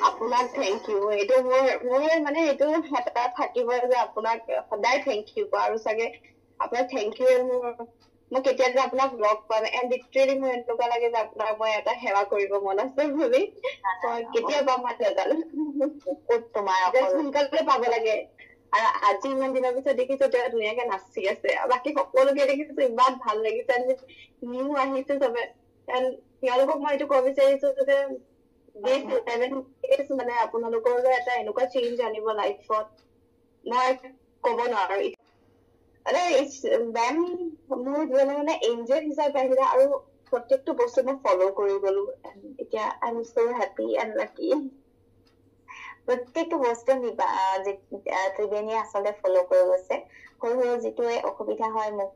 আপোনাক thank U এইটো মোৰ মানে এইটো এটা থাকিব যে আপোনাক সদায় থেংক ইউ কোৱা আৰু চাগে আপোনাক থেংক ইউ মই কেতিয়া যে আপোনাক লগ পাম এণ্ড লিটাৰেলি মোৰ এনেকুৱা লাগে যে আপোনাক মই এটা সেৱা কৰিব মন আছে বুলি কেতিয়া পাম মই নাজানো তোমাৰ সোনকালে পাব লাগে আৰু আজি ইমান দিনৰ পিছত দেখিছো তেওঁ ধুনীয়াকে নাচি আছে বাকী সকলোকে দেখিছো ইমান ভাল লাগিছে নিউ আহিছে চবে তেওঁলোকক মই এইটো ক'ব বিচাৰিছো যে মানে আপোনালোকৰ এটা এনেকুৱা চেঞ্জ আনিব লাইফত মই ক'ব নোৱাৰো মেম মোৰ মানে এঞ্জেল হিচাপে আহিলে আৰু প্ৰত্যেকটো বস্তু মই ফল' কৰি গলো এতিয়া I am so' happy and lucky প্ৰত্যেকটো বস্তু ত্ৰিবেণীয়ে আচলতে ফল' কৰি গৈছে সৰু সৰু যিটো অসুবিধা হয় মোক